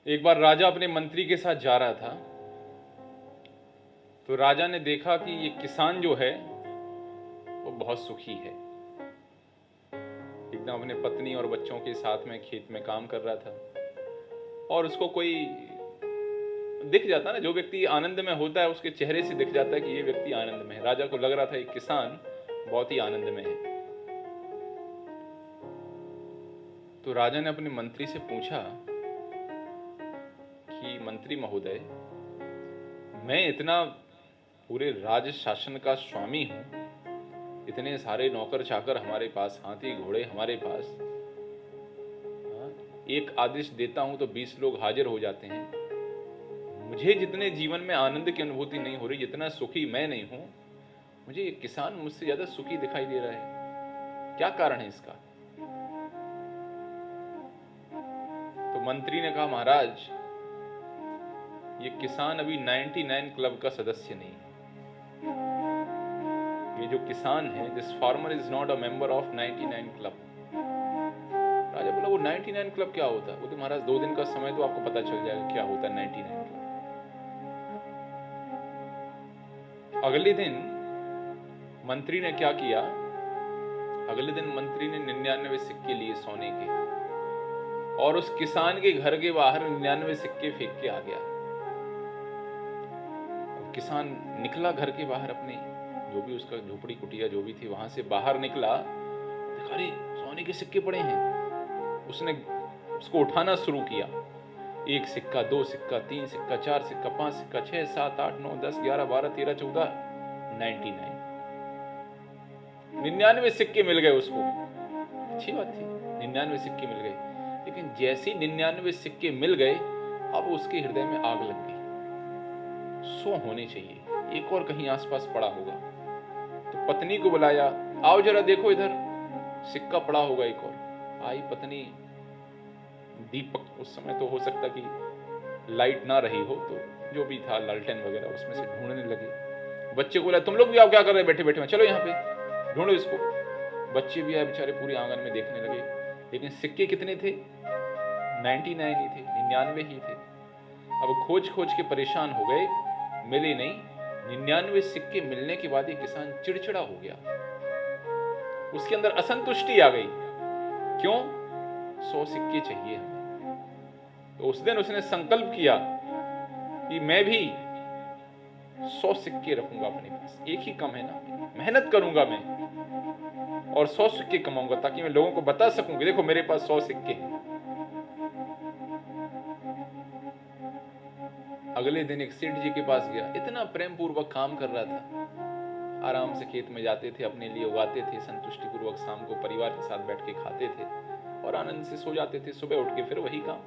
एक बार राजा अपने मंत्री के साथ जा रहा था, तो राजा ने देखा कि ये किसान जो है वो बहुत सुखी है, एकदम अपने पत्नी और बच्चों के साथ में खेत में काम कर रहा था। और उसको कोई दिख जाता ना, जो व्यक्ति आनंद में होता है उसके चेहरे से दिख जाता है कि ये व्यक्ति आनंद में है। राजा को लग रहा था ये किसान बहुत ही आनंद में है। तो राजा ने अपने मंत्री से पूछा कि मंत्री महोदय, मैं इतना पूरे राज शासन का स्वामी हूं, इतने सारे नौकर चाकर हमारे पास, हाथी घोड़े हमारे पास, एक आदेश देता हूं तो 20 लोग हाजिर हो जाते हैं। मुझे जितने जीवन में आनंद की अनुभूति नहीं हो रही, जितना सुखी मैं नहीं हूं, मुझे ये किसान मुझसे ज्यादा सुखी दिखाई दे रहा है। क्या कारण है इसका? तो मंत्री ने कहा, महाराज ये किसान अभी 99 क्लब का सदस्य नहीं है। ये जो किसान है, this farmer is not a member of 99 club. राजा बोला, वो 99 क्लब क्या होता है? बोले, महाराज 2 दिन का समय तो आपको पता चल जाएगा क्या होता है 99 क्लब। अगले दिन मंत्री ने क्या किया? अगले दिन मंत्री ने 99 सिक्के लिए सोने के, और उस किसान के घर के बाहर 99 सिक्के फेंक के आ गया। किसान निकला घर के बाहर, अपने जो भी उसका झोपड़ी कुटिया जो भी थी वहां से बाहर निकला, देखा अरे सोने के सिक्के पड़े हैं। उसने उसको उठाना शुरू किया। 1 सिक्का, 2 सिक्का, 3 सिक्का, 4 सिक्का, 5 सिक्का, 6, 7, 8, 9, 10, 11, 12, 13, 14, 99 सिक्के मिल गए उसको। अच्छी बात थी, 99 सिक्के मिल गए। लेकिन जैसे ही 99 सिक्के मिल गए, अब उसके हृदय में आग लग गई। 100 होने चाहिए, एक और कहीं आसपास पड़ा होगा। तो पत्नी को बुलाया, आओ जरा देखो इधर, सिक्का पड़ा होगा एक और। आई पत्नी, दीपक, उस समय तो हो सकता कि लाइट ना रही हो, तो जो भी था लालटेन वगैरह, उसमें से ढूंढने लगे। बच्चे को बोला, तुम लोग भी आओ, क्या कर रहे बैठे बैठे, चलो यहाँ पे ढूंढो इसको। बच्चे भी आए बेचारे, पूरे आंगन में देखने लगे। लेकिन सिक्के कितने थे? 99 ही थे, 99 ही थे। अब खोज खोज के परेशान हो गए, मिले नहीं। 99 सिक्के मिलने के बाद ये किसान चिड़चिड़ा हो गया, उसके अंदर असंतुष्टि आ गई। क्यों? 100 सिक्के चाहिए हमें। तो उस दिन उसने संकल्प किया कि मैं भी 100 सिक्के रखूंगा अपने पास, एक ही कम है ना, मेहनत करूंगा मैं और 100 सिक्के कमाऊंगा, ताकि मैं लोगों को बता सकूं कि देखो मेरे पास 100 सिक्के हैं। अगले दिन एक सेठ जी के पास गया, इतना प्रेम पूर्वक काम कर रहा था। आराम से खेत में जाते थे, अपने लिए उगाते थे, संतुष्टि पूर्वक शाम को परिवार के साथ बैठ के खाते थे और आनंद से सो जाते थे। सुबह उठ के फिर वही काम।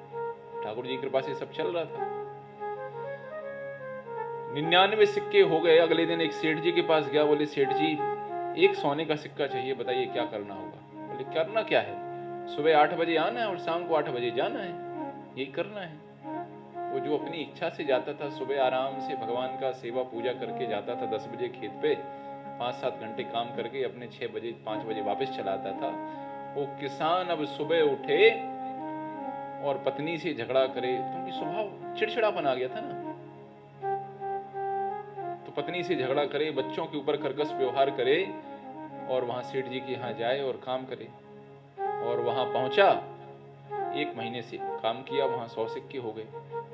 ठाकुर जी की कृपा से सब चल रहा था। 99 सिक्के हो गए। अगले दिन एक सेठ जी के पास गया, बोले सेठ जी एक सोने का सिक्का चाहिए, बताइए क्या करना होगा? बोले करना क्या है, सुबह 8 बजे आना है और शाम को 8 बजे जाना है, यही करना है। वो जो अपनी इच्छा से जाता था, सुबह आराम से भगवान का सेवा पूजा करके जाता था, 10 बजे खेत पे 5-7 घंटे काम करके अपने 6 बजे 5 बजे वापस चला आता था। वो किसान अब सुबह उठे और पत्नी से झगड़ा करे, क्योंकि स्वभाव चिड़चिड़ापन आ गया था ना। तो पत्नी से झगड़ा करे, बच्चों के ऊपर कर्कश व्यवहार करे और वहां सेठ जी के यहाँ जाए और काम करे। और वहां पहुंचा, 1 महीने से काम किया, वहां 100 सिक्के हो गए।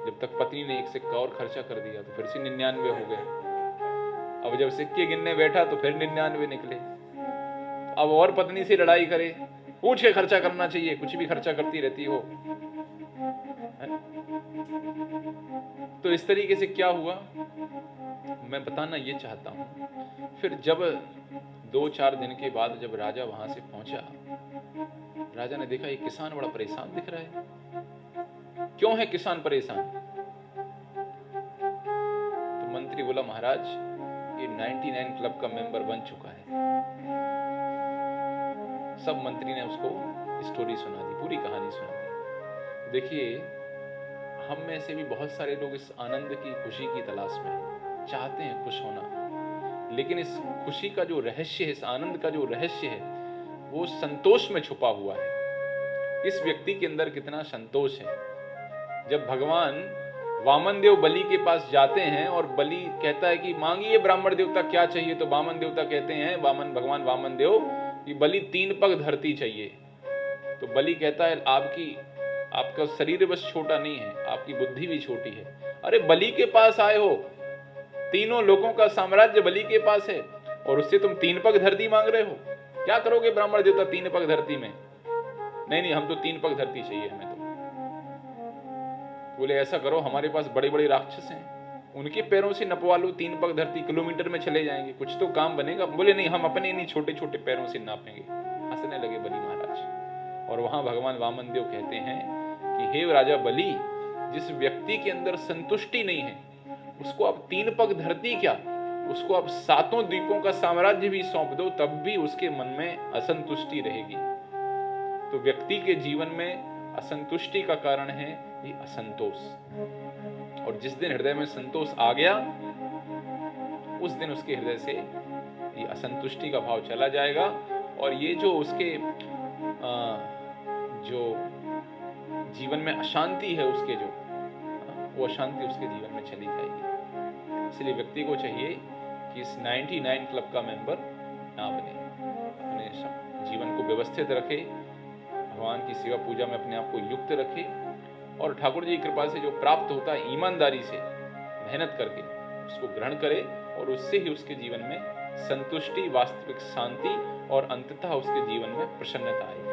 जब तक पत्नी ने 1 सिक्का और खर्चा कर दिया तो फिर से 99 हो गए। अब जब सिक्के गिनने बैठा तो फिर 99 निकले। अब और पत्नी से लड़ाई करे, पूछ के खर्चा करना चाहिए, कुछ भी खर्चा करती रहती हो। तो इस तरीके से क्या हुआ, मैं बताना ये चाहता हूं। फिर जब 2-4 दिन के बाद जब राजा वहां से पहुंचा, राजा ने देखा ये किसान बड़ा परेशान दिख रहा है। क्यों है किसान परेशान? तो मंत्री बोला, महाराज ये 99 क्लब का मेंबर बन चुका है। सब मंत्री ने उसको स्टोरी सुना दी, पूरी कहानी सुना दी। देखिए, हम में से भी बहुत सारे लोग इस आनंद की, खुशी की तलाश में चाहते हैं खुश होना, लेकिन इस खुशी का जो रहस्य है, इस आनंद का जो रहस्य है, वो संतोष में छुपा हुआ है। इस व्यक्ति के अंदर कितना संतोष है, जब भगवान वामन देव बलि के पास जाते हैं और बलि कहता है कि मांगिए ब्राह्मण देवता क्या चाहिए, तो वामन देवता कहते हैं, भगवान वामन देव कि बलि 3 पग धरती चाहिए। तो बलि कहता है आपका शरीर बस छोटा नहीं है, आपकी बुद्धि भी छोटी है। अरे बलि के पास आए हो, तीनों लोगों का साम्राज्य बलि के पास है और उससे तुम 3 पग धरती मांग रहे हो। क्या करोगे ब्राह्मण देवता 3 पग धरती में? नहीं, हम तो 3 पग धरती चाहिए हमें तो। बोले ऐसा करो, हमारे पास बड़े बड़े राक्षस हैं, उनके पैरों से नपवा लो, 3 पग धरती किलोमीटर में चले जाएंगे, कुछ तो काम बनेगा। बोले नहीं, हम अपने नहीं छोटे छोटे पैरों से नापेंगे। हंसने लगे बलि महाराज। और वहां भगवान वामन देव कहते हैं कि हे राजा बलि, जिस व्यक्ति के अंदर संतुष्टि नहीं है उसको आप 3 पग धरती क्या, उसको आप 7 द्वीपों का साम्राज्य भी सौंप दो, तब भी उसके मन में असंतुष्टि रहेगी। तो व्यक्ति के जीवन में असंतुष्टि का कारण है ये असंतोष। और जिस दिन हृदय में संतोष आ गया, उस दिन उसके हृदय से ये असंतुष्टि का भाव चला जाएगा और ये जो उसके जो जीवन में अशांति है, उसके जो वो अशांति उसके जीवन में चली जाएगी। इसलिए व्यक्ति को चाहिए कि इस 99 क्लब का मेंबर ना बने, अपने जीवन को व्यवस्थित रखे, भगवान की सेवा पूजा में अपने आप को युक्त रखे और ठाकुर जी की कृपा से जो प्राप्त होता है ईमानदारी से मेहनत करके उसको ग्रहण करे और उससे ही उसके जीवन में संतुष्टि, वास्तविक शांति और अंततः उसके जीवन में प्रसन्नता आए।